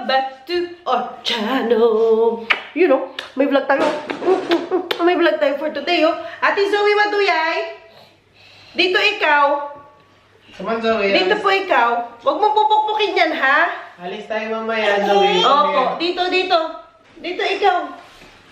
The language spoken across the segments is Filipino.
Welcome back to our channel. You know, may vlog tayo. May vlog tayo for today, oh. Ate Zoe Maduyay. Dito ikaw. Saman, Zoe. Dito po ikaw. Huwag mo pupukpukin yan, ha? Alis tayo mamaya, Zoe. Opo, dito. Dito ikaw.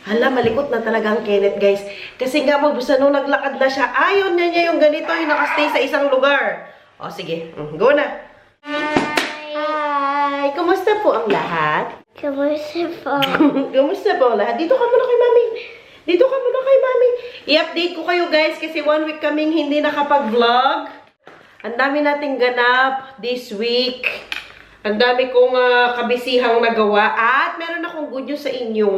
Hala, malikot na talaga ang Kenneth, guys. Kasi nga, mabusa nung naglakad na siya, ayaw niya yung ganito, yung nakastay sa isang lugar. O, sige. Go na. Hi! Kumusta po ang lahat? Kamusta po? Kumusta po ang lahat? Dito ka muna kay Mami. Dito ka muna kay Mami. I-update ko kayo, guys, kasi 1 week kaming hindi nakapag-vlog. Ang dami nating ganap this week. Ang dami kong kabisihang nagawa. At meron akong good news sa inyo.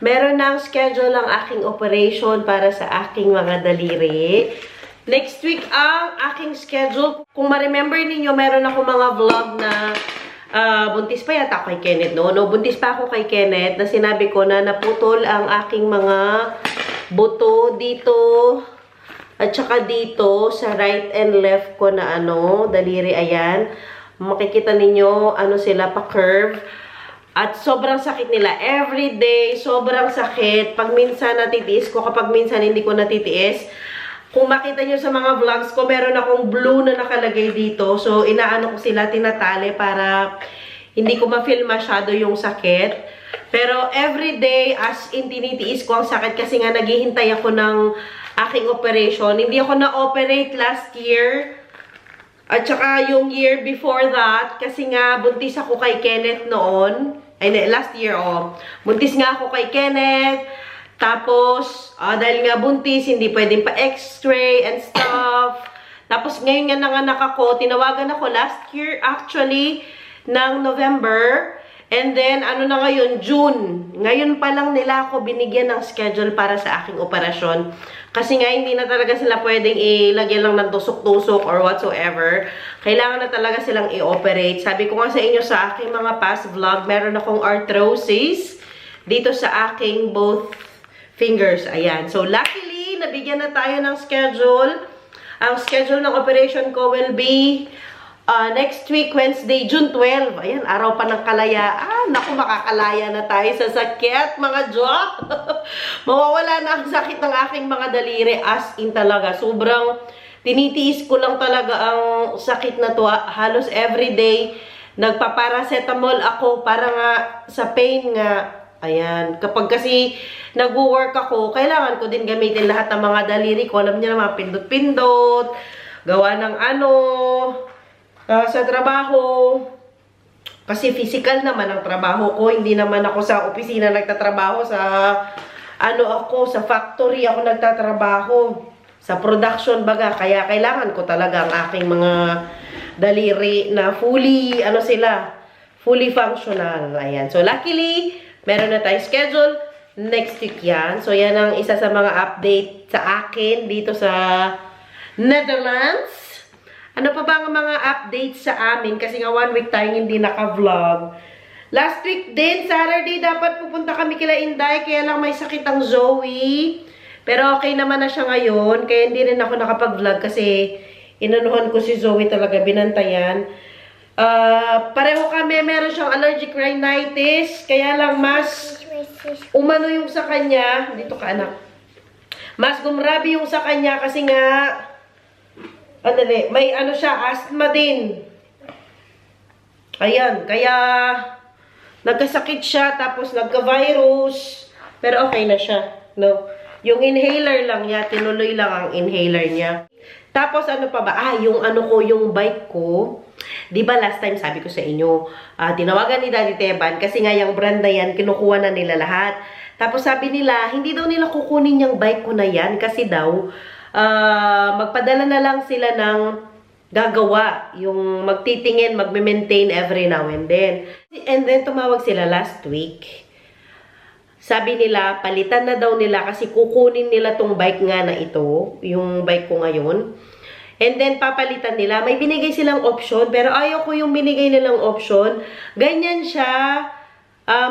Meron ng schedule ang aking operation para sa aking mga daliri. Next week ang aking schedule. Kung ma-remember ninyo, meron ako mga vlog na buntis pa yata kay Kenneth, no? Buntis pa ako kay Kenneth na sinabi ko na naputol ang aking mga buto dito at saka dito sa right and left ko na daliri, ayan. Makikita ninyo, sila pa-curve. At sobrang sakit nila. Every day, sobrang sakit. Pag minsan natitiis ko, kapag minsan hindi ko natitiis. Kung makita nyo sa mga vlogs ko, meron akong blue na nakalagay dito. So, inaano ko sila, tinatali para hindi ko ma-feel masyado yung sakit. Pero everyday, as in tinitiis ko ang sakit kasi nga naghihintay ako ng aking operation. Hindi ako na-operate last year. At saka yung year before that, kasi nga buntis ako kay Kenneth noon. Ay, last year, buntis nga ako kay Kenneth. Tapos, dahil nga buntis, hindi pwedeng pa x-ray and stuff. Tapos, ngayon nga nanganak ako, tinawagan ako last year, actually, ng November. And then, na ngayon, June. Ngayon pa lang nila ako binigyan ng schedule para sa aking operasyon. Kasi nga, hindi na talaga sila pwedeng ilagyan lang ng tusok-tusok or whatsoever. Kailangan na talaga silang i-operate. Sabi ko nga sa inyo sa aking mga past vlog, meron akong arthrosis dito sa aking both fingers. Ayan. So, luckily, nabigyan na tayo ng schedule. Ang schedule ng operation ko will be next week, Wednesday, June 12. Ayan, araw pa ng kalayaan. Naku, makakalaya na tayo sa sakit, mga Diyos. Mawawala na ang sakit ng aking mga daliri. As in talaga. Sobrang tinitiis ko lang talaga ang sakit na to. Halos everyday, nagpaparacetamol ako para nga sa pain nga. Ayan. Kapag kasi nag-work ako, kailangan ko din gamitin lahat ng mga daliri ko. Alam niyo na, mga pindot-pindot, gawa ng sa trabaho. Kasi physical naman ang trabaho ko. Hindi naman ako sa opisina nagtatrabaho. Sa factory ako nagtatrabaho. Sa production baga. Kaya kailangan ko talaga ang aking mga daliri na fully, fully functional. Ayan. So, luckily, meron na tayong schedule. Next week yan. So, yan ang isa sa mga update sa akin dito sa Netherlands. Ano pa ba ang mga updates sa amin? Kasi nga 1 week tayong hindi naka-vlog. Last week din, Saturday, dapat pupunta kami kila Inday. Kaya lang may sakit ang Zoe. Pero okay naman na siya ngayon. Kaya hindi rin ako nakapag-vlog kasi inanuhan ko si Zoe talaga, binantayan. Pareho kami, meron siyang allergic rhinitis. Kaya lang mas umano yung sa kanya. Dito ka, anak. Mas gumrabi yung sa kanya kasi nga may siya, asthma din. Ayan, kaya nagkasakit siya, tapos nagka-virus. Pero okay na siya, no? Yung inhaler lang niya, tinuloy lang ang inhaler niya. Tapos ano pa ba? Yung bike ko. 'Di ba last time sabi ko sa inyo, tinawagan ni Daddy Teban kasi nga yung brand na yan, kinukuha na nila lahat. Tapos sabi nila, hindi daw nila kukunin yung bike ko na yan kasi daw, magpadala na lang sila ng gagawa, yung magtitingin, magme-maintain every now and then. And then, tumawag sila last week. Sabi nila, palitan na daw nila kasi kukunin nila tong bike nga na ito, yung bike ko ngayon. And then, papalitan nila. May binigay silang option, pero ayaw ko yung binigay nilang option. Ganyan siya.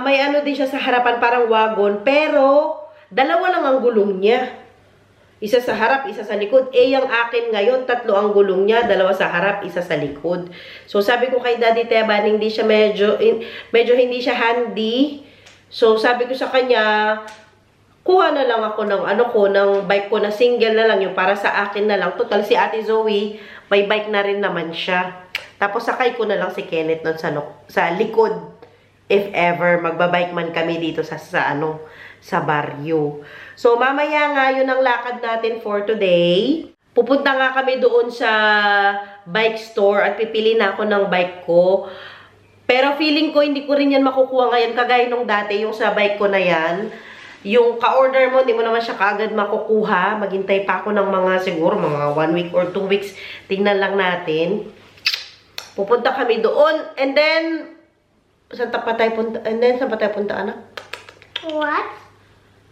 May din siya sa harapan, parang wagon, pero dalawa lang ang gulong niya. Isa sa harap, isa sa likod. Yung akin ngayon, 3 ang gulong niya, 2 sa harap, isa sa likod. So, sabi ko kay Daddy Teban, hindi siya medyo hindi siya handy. So, sabi ko sa kanya, kuha na lang ako ng ng bike ko na single na lang, yung para sa akin na lang. Total, si Ate Zoe, may bike na rin naman siya. Tapos, sakay ko na lang si Kenneth nun sa likod. If ever, magbabike man kami dito sa baryo. So, mamaya nga, yun ang lakad natin for today. Pupunta nga kami doon sa bike store at pipili na ako ng bike ko. Pero feeling ko, hindi ko rin yan makukuha ngayon. Kagaya nung dati, yung sa bike ko na yan. Yung ka-order mo, hindi mo naman siya kaagad makukuha. Maghintay pa ako ng siguro mga 1 week or 2 weeks. Tingnan lang natin. Pupunta kami doon. And then, saan pa tayo punta, anak? What?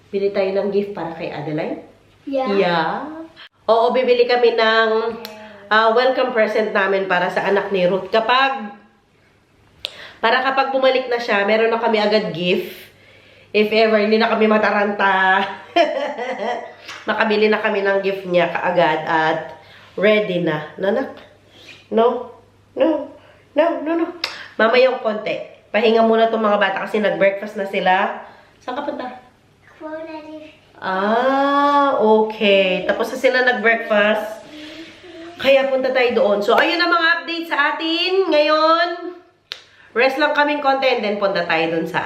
Bili tayo ng gift para kay Adeline? Yeah. Yeah. Oo, bibili kami ng welcome present namin para sa anak ni Ruth. Para kapag bumalik na siya, meron na kami agad gift. If ever, hindi na kami mataranta. Makabili na kami ng gift niya kaagad at ready na. Nanak? No? No. Mamayang konti. Pahinga muna itong mga bata kasi nag-breakfast na sila. Saan ka punta? Okay. Tapos na sila nag-breakfast. Kaya punta tayo doon. So, ayun ang mga update sa atin. Ngayon, rest lang kaming konti and then punta tayo doon sa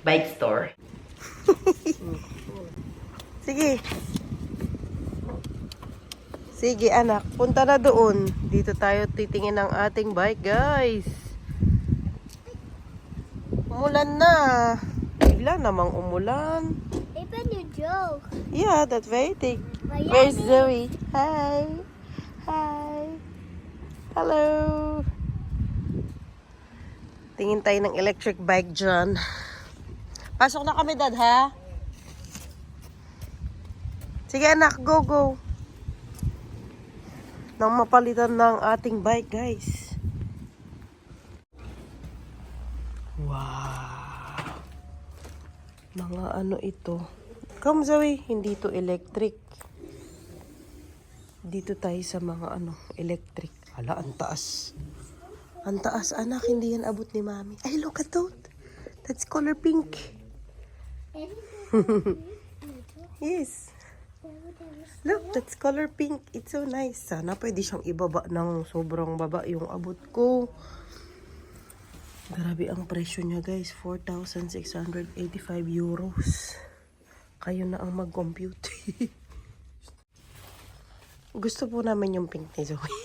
bike store. Sige. Sige, anak. Punta na doon. Dito tayo titingin ng ating bike, guys. Umulan na. Bigla namang umulan. Even you joke. Yeah, that's very thick. Miami. Where's Zoe? Hi. Hi. Hello. Tingin tayo ng electric bike dyan. Pasok na kami, Dad, ha? Sige, anak. Go. Nang mapalitan ng ating bike, guys. Wow. Mga ito. Come, Zoe. Hindi to electric. Dito tayo sa mga electric. Hala, ang taas. Ang taas, anak. Hindi yan abot ni Mami. Ay, look at that. That's color pink. Yes. Look, that's color pink. It's so nice. Sana pwede siyang ibaba ng sobrang baba yung abot ko. Grabe ang presyo niya, guys. 4,685 euros. Kayo na ang mag-compute. Gusto po namin yung pink ni Zoe.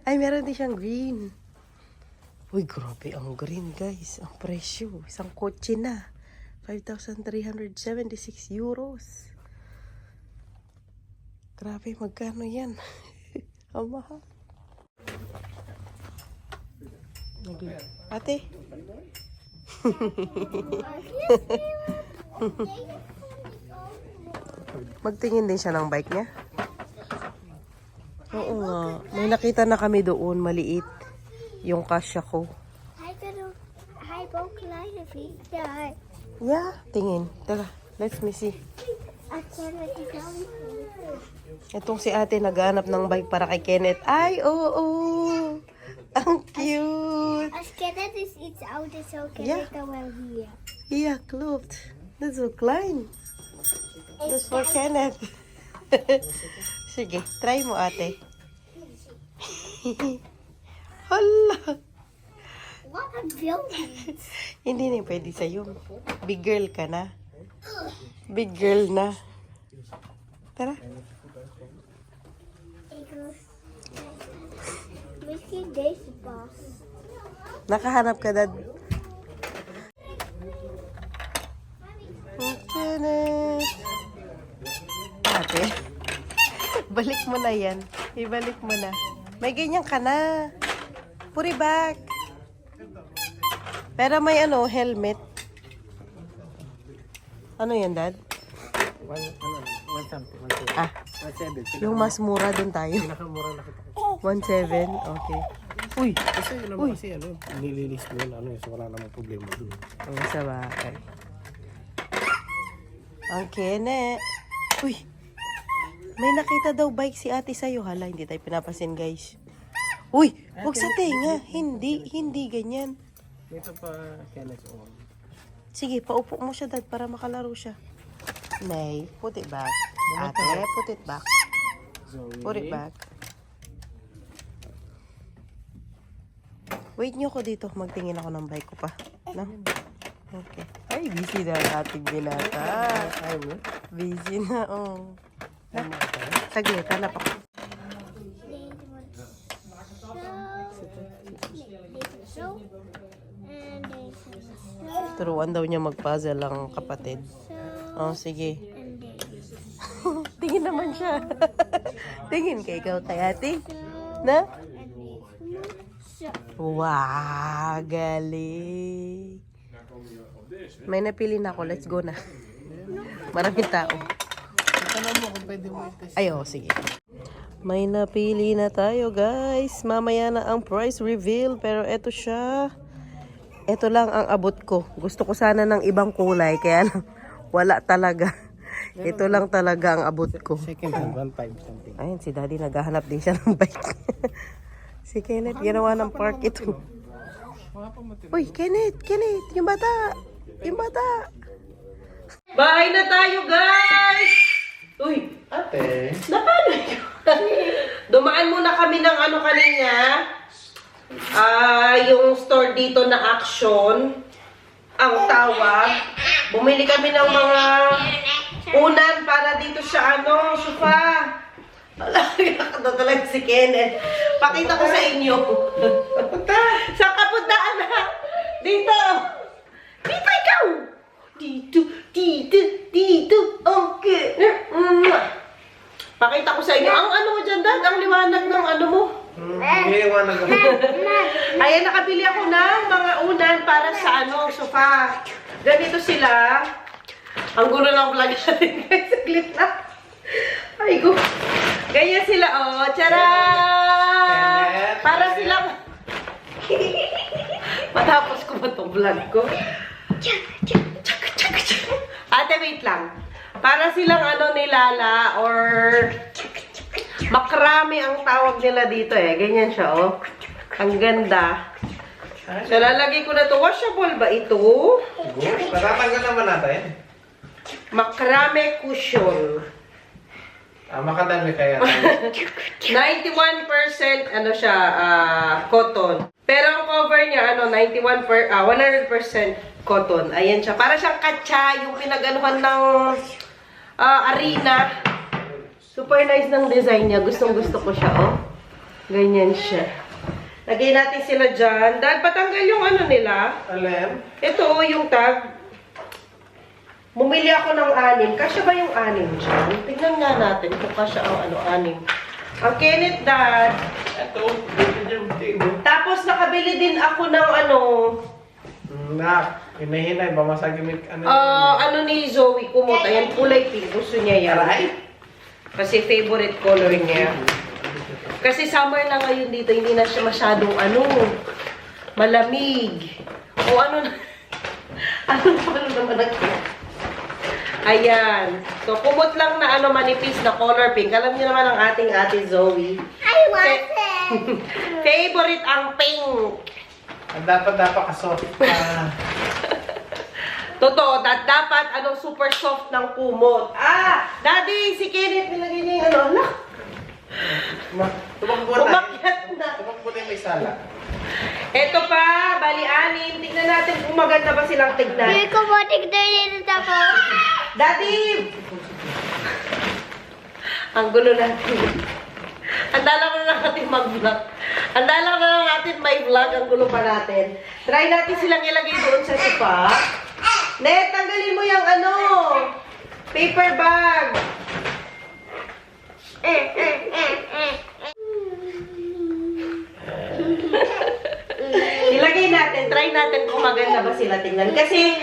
Ay, meron din siyang green. Uy, grabe ang green, guys. Ang presyo. Isang kotse na. 5,376 euros. Grabe, magkano yan? Ang mahal. Ate? Magtingin din siya ng bike niya? Oo nga. May nakita na kami doon, maliit. Yung kasya ko. Yeah, tingin. Tara, let's me see. Itong si ate naghanap ng bike para kay Kenneth. Ay, oo. Ang cute. Als Kenneth is iets ouder, zo Ja. Kenneth dan wel hier. Ja, klopt. Dat is zo klein. Dat is voor Kenneth. Sige, try mo ate. Hala. Wat een building. Hindi na pwede sa'yo. Big girl ka na. Big girl na. Tara. Misschien deze pas. Nakahanap ka, Dad. Kenneth. Ate. Balik mo na yan. Ibalik mo na. May ganyan ka na. Puri back. Pero may helmet. Ano yan, Dad? Ah, yung mas mura dun tayo. 1.7, okay. Uy! Kasi yun naman kasi nililis mo yun, so wala namang problema dun. Ang sa bakay. Ang Kenneth. Uy, may nakita daw bike si ate sa'yo. Hala, hindi tayo pinapasin, guys. Uy, huwag sa tenga. Hindi ganyan. Ito pa, Kenneth on. Sige, paupo mo siya, Dad, para makalaro siya. Nay, put it back. Ate, put it back. Zoe. Put it back. Wait nyo ko dito. Magtingin ako ng bike ko pa. No? Okay. Ay, busy na ang ating binata. Ayaw mo? Busy na, oh. Saglit, hanap ako. So, and there's so, Turuan daw niya mag-puzzle ang kapatid. Oh, sige. and there's Tingin naman siya. Tingin ka ikaw, Tayati. Na? so. Wow, galing. May napili na ako. Let's go na. Maraming tao. Tanong mo kung pwede mo i-test. Ay, oh, sige. May napili na tayo, guys. Mamaya na ang price reveal. Pero eto siya. Eto lang ang abot ko. Gusto ko sana ng ibang kulay. Kaya lang, wala talaga. Ito lang talaga ang abot ko. Second hand, 1.5 something. Ayun, si Daddy naghahanap din siya ng bike. Si Kenneth, ginawa ng park ito. Uy, Kenneth, yung bata. Yung bata. Bahay na tayo, guys! Uy, Ate. napano yun? Dumaan muna kami ng ano kanina. Yung store dito na Action. Ang tawag. Bumili kami ng mga unan para dito sa sofa. Nakakata talaga si Kenneth. Pakita ko sa inyo. Sa kapuntaan na. Dito. Dito ikaw. Dito. Okay. Pakita ko sa inyo. Ang ano mo dyan, Dad? Ang liwanag ng ano mo. Iniiwanan ako. Ayan, nakabili ako ng mga unan para sa sofa. Ganito sila. Ang gulo ng vlog natin, guys. Saglit na. Ay, go. Ganyan sila, oh. Tcharam! Para silang... Matapos ko ba itong vlog ko? Ate, wait lang. Para silang nilala or... Makrami ang tawag nila dito eh. Ganyan siya, oh. Ang ganda. So, lalagay ko na to. Washable ba ito? Good. Matatanggal naman natin. Makrame cushion. Makadami kaya. 91% siya, cotton. Pero ang cover niya, 100% cotton. Ayan siya. Para siyang katsa, yung pinag-anuhan ng arena. Super nice ng design niya. Gustong-gusto ko siya, oh. Ganyan siya. Lagay natin sila dyan. Dahil patanggal yung nila. Alem? Ito, yung tag. Bumili ako ng 6. Kasya ba yung 6 dyan? Tignan nga natin kung kasya ang 6. Ang Kenneth, Dad. Ito. Tapos nakabili din ako ng Hinahinay. Bamasagimik. ni Zoe Kumot. Ayan, kulay pink. Gusto niya yan. Aray? Kasi favorite color niya. Kasi summer na ngayon dito, hindi na siya masyadong malamig. O ano naman ang ayan. So, kumot lang na manipis na color pink. Alam niyo naman ang ating ate Zoe. I want it. Favorite ang pink. Dapat kasoft. Totoo, dapat super soft ng kumot. Daddy, si Kenneth nilagay niya yung Tumakbo na. umakyat na. Tumakbo na yung may sala. Ito pa, bali 6. Tignan natin kung maganda ba silang tignan. Hindi ko matignan ako. Daddy! Ang gulo natin. Andala ko na natin mag-vlog. Andala ko na natin may vlog. Ang gulo pa natin. Try natin silang ilagay doon sa sofa. Net, tanggalin mo yung paper bag. Ilagay natin. Try natin kung maganda ba sila tingnan. Kasi,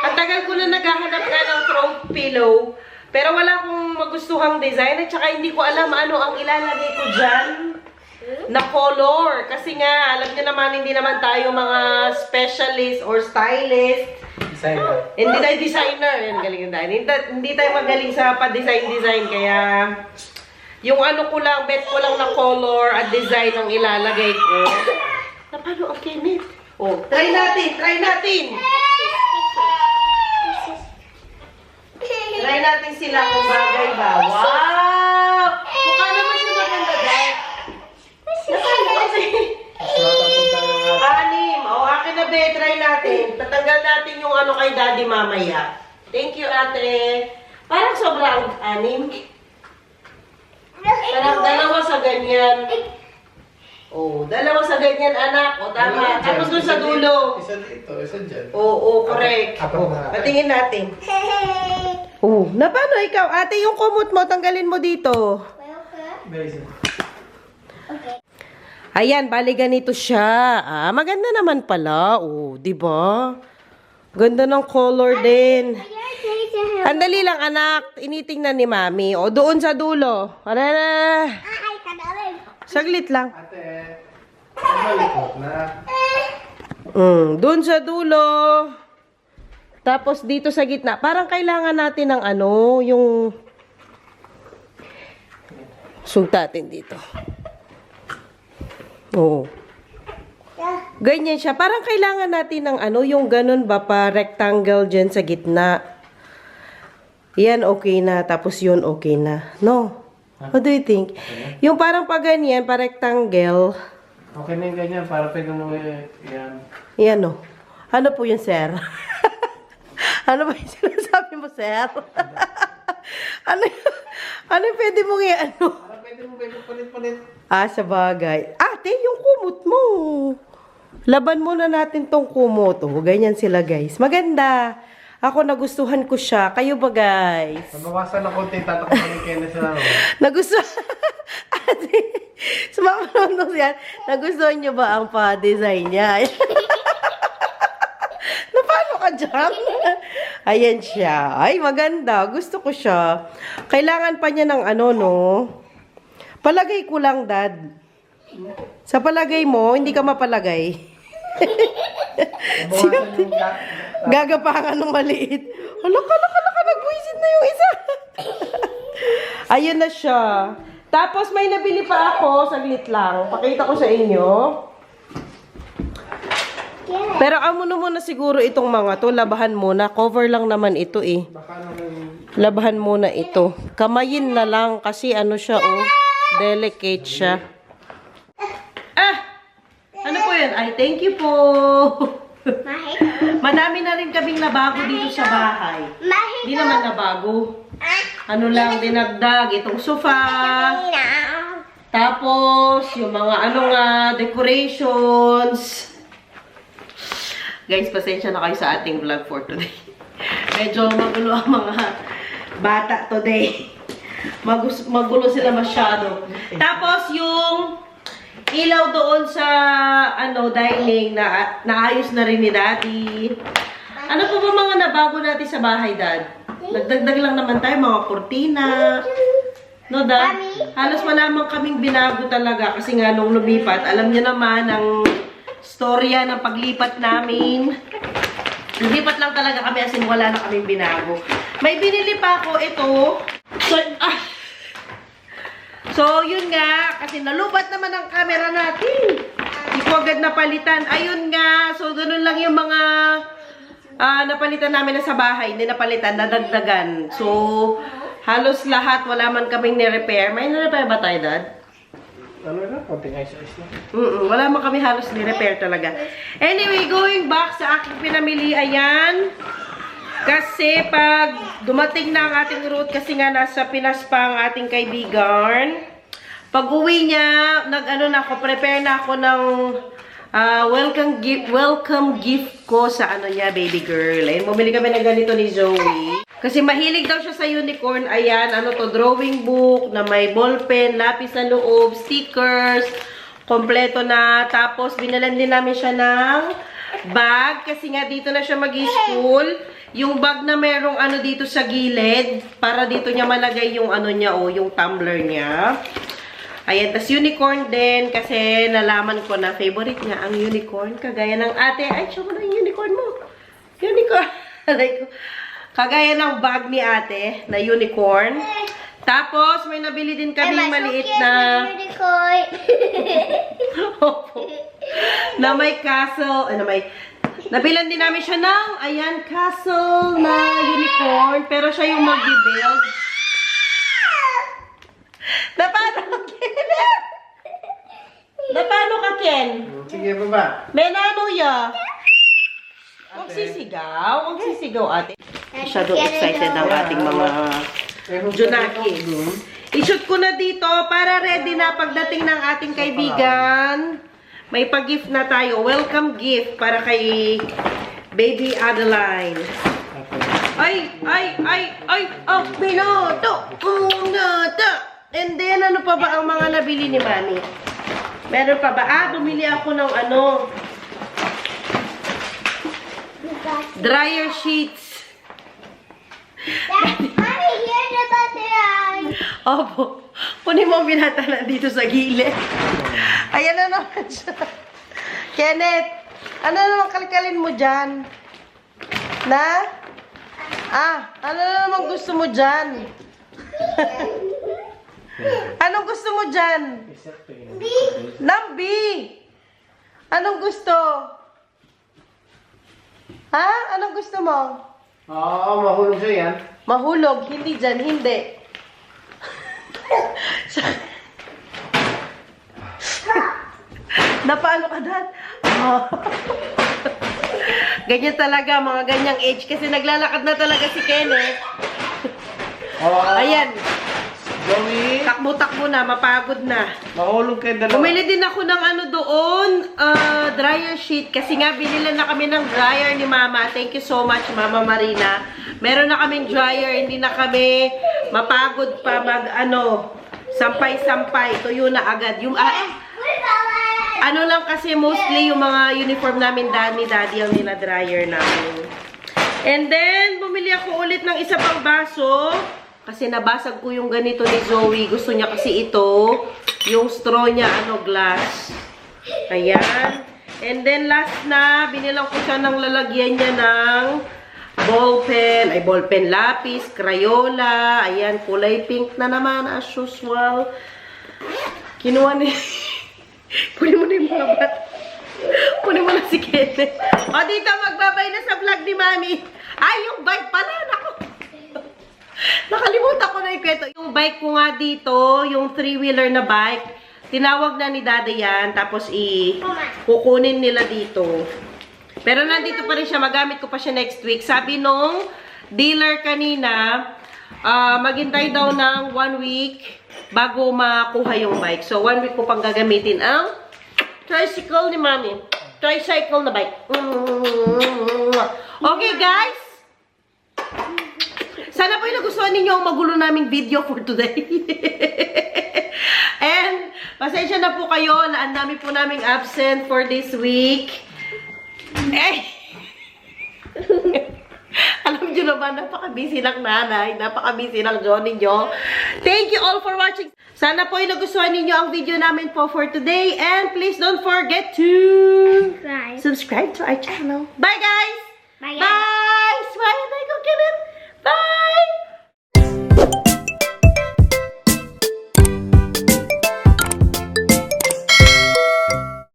ang tagal ko na naghahanap ng throw pillow. Pero wala akong magustuhang design. At saka hindi ko alam ano ang ilalagay ko dyan na color. Kasi nga, alam niyo naman, hindi naman tayo mga specialist or stylist. Designer. Hindi tayo designer. Yan, galing na. Hindi tayo magaling sa pa-design-design. Kaya, yung ano ko lang, bet ko lang na color at design ang ilalagay ko. Na paano ang kinit? Oh, try natin! Try natin! Try natin sila kung bagay ba. Wow! Mukha naman siya maganda, dahil. Nasaan kasi? Anim. O, akin na be. Try natin. Tatanggal natin yung ano kay daddy mamaya. Thank you, ate. Parang sobrang anim. Parang dalawa sa ganyan. Oh, dalawa sa ganyan, anak. O, tama. Tapos doon sa dulo. Isa dito, isa dyan. Oo, correct. Apat na. Patingin natin. Oh, na paano ikaw? Ate, yung kumot mo, tanggalin mo dito. Guys, Okay. Ayan, bali ganito siya. Ah, maganda naman pala. Oh, di ba? Ganda ng color din. Andali lang, anak. Initingnan ni Mami. O, doon sa dulo. Saglit lang. ate, ang malikot na. Doon sa dulo. Tapos dito sa gitna. Parang kailangan natin ng ano, yung... Sugtatin dito. Oo. Ganyan siya. Parang kailangan natin ng ano, yung ganun ba pa, rectangle dyan sa gitna. Yan, okay na. Tapos yun, okay na. No? What do you think? Yung parang pa ganyan, pa rectangle. Okay na yung ganyan, para pwede mo yan. Yan, no? Ano po yun, sir? Ano ba yung sinasabi mo, sir? ano yung pwede mong ano? Para pwede mo palit-palit. Ah, sa bagay. Ate, yung kumot mo. Laban muna natin tong kumot. Oh, ganyan sila, guys. Maganda. Ako, nagustuhan ko siya. Kayo ba, guys? Mabawasan na konti, tatakpan ni Kenneth na naman. Nagustuhan. Ate, sumama naman yan. Nagustuhan nyo ba ang pa-design niya? Napano ka dyan? Ayan siya. Ay, maganda. Gusto ko siya. Kailangan pa niya ng ano, no? Palagay ko lang, Dad. Sa palagay mo, hindi ka mapalagay. Mabawasan yung Gagapangan ng maliit. Alaka, nagbuisit na yung isa. Ayun na siya. Tapos may nabili pa ako, saglit lang. Pakita ko sa inyo. Pero amo muna siguro itong mga to, labahan muna. Cover lang naman ito eh. baka naman, Labahan muna ito. Kamayin na lang kasi ano siya oh. Delicate siya. Ah! Ano po yan? Ay, thank you po. Madami na rin kaming nabago dito sa bahay. Hindi naman nabago. Ano lang, dinagdag itong sofa. Tapos, yung mga ano nga, decorations. Guys, pasensya na kayo sa ating vlog for today. Medyo magulo ang mga bata today. Magulo sila masyado. Tapos, yung ilaw doon sa ano dining na naayos na rin ni Daddy. Ano po ba mga nabago natin sa bahay, Dad? Nagdagdag lang naman tayo, mga kurtina. No, Dad? Halos wala man kaming binago talaga kasi nga nung lumipat, alam niyo naman ang storya ng paglipat namin. Lumipat lang talaga kami as in wala na kaming binago. May binili pa ako ito. So, yun nga, kasi nalubat naman ang camera natin. Hindi ko agad napalitan. Ayun nga, so ganun lang yung mga napalitan namin na sa bahay. Hindi napalitan, nadagdagan. So, halos lahat, wala man kaming ni-repair. May ni-repair ba tayo, Dad? ano na, konting ice-ice lang. Wala man kami halos ni-repair talaga. Anyway, going back sa aking pinamili, ayan. Kasi pag dumating na ang ating route, kasi nga nasa Pinas pa ang ating kaibigan, pag uwi niya, nag-ano na ako, prepare na ako ng welcome gift ko sa ano niya, baby girl. Ayun, bumili kami ng ganito ni Zoe. Kasi mahilig daw siya sa unicorn. Ayan, ano to, drawing book na may ballpen, lapis sa loob, stickers, kompleto na. Tapos, binalan din namin siya ng bag. Kasi nga, dito na siya mag-school. Yung bag na merong ano dito sa gilid, para dito niya malagay yung ano niya, oh, yung tumbler niya. Ayan, tas unicorn din, kasi nalaman ko na favorite niya ang unicorn. Kagaya ng ate, ay, siya mo na yung unicorn mo. Unicorn. Aray ko. Kagaya ng bag ni ate na unicorn. Tapos, may nabili din kaming maliit na... Opo. Na may castle. Nabilan din namin siya ng, ayan, castle na unicorn. Pero siya yung mag-build. Na paano ka, Ken? Na paano ka, Ken? Sige, baba. May nanuya. Huwag sisigaw, ate. Masyadong excited ang ating mga Junakis. I-shoot ko na dito para ready na pagdating ng ating kaibigan. May pag-gift na tayo. Welcome gift para kay Baby Adeline. Ay! Oh, minuto! And then, ano pa ba ang mga nabili ni Mami? Meron pa ba? Bumili ako ng ano? Dryer sheets. Mommy, here's the battery. Opo. Kunin mo ang binata na dito sa gilid. Ayan na naman siya. Kenneth, ano naman kalkalin mo dyan? Na? Ano naman gusto mo dyan? Anong gusto mo dyan? Nambi! Anong gusto? Ha? Anong gusto mo? Oo, mahulog siya yan. Mahulog. Hindi dyan. Hindi. Napaano ka, Dad? Oh. Ganyan talaga, mga ganyang age. Kasi naglalakad na talaga si Kenneth. Ayan. Joey, Takbo-takbo na. Mapagod na. mahulog kayo dalawa. Bumili din ako ng ano doon, dryer sheet. Kasi nga, binilan na kami ng dryer ni Mama. Thank you so much, Mama Marina. Meron na kaming dryer. Hindi na kami mapagod pa sampay-sampay. Tuyo na agad. Yung, ano lang kasi mostly yung mga uniform namin ni Daddy ang nila-dryer namin. And then, bumili ako ulit ng isa pang baso. Kasi nabasag ko yung ganito ni Zoe. Gusto niya kasi ito. Yung straw niya, glass. Ayan. And then, last na, binilang ko siya ng lalagyan niya ng ballpen, lapis, Crayola. Ayan, kulay pink na naman, as usual. Kinuha ni... Kunin mo na yung mga bat. Kunin mo na si Kenneth. O, dito, magbabay na sa vlog ni Mami. Ay, yung bike pala, naku. Nakalimutan ko na yung kwento. Yung bike ko nga dito, yung 3-wheeler na bike, tinawag na ni Dada yan, tapos kukunin nila dito. Pero nandito pa rin siya, magamit ko pa siya next week. Sabi nung dealer kanina, maghintay daw ng 1 week bago makuha yung bike. So, 1 week ko pang gagamitin ang tricycle ni Mami. Tricycle na bike. Okay, guys. Sana po yung nagustuhan ninyo ang magulo naming video for today. And, pasensya na po kayo. Ang dami po naming absent for this week. Alam nyo naman, napaka-busy ng nanay. Napaka-busy ng Johnny nyo. Thank you all for watching. Sana po yung nagustuhan ninyo ang video namin po for today. And please don't forget to subscribe to our channel. Bye, guys! Bye, guys. Bye! Smile! Bye!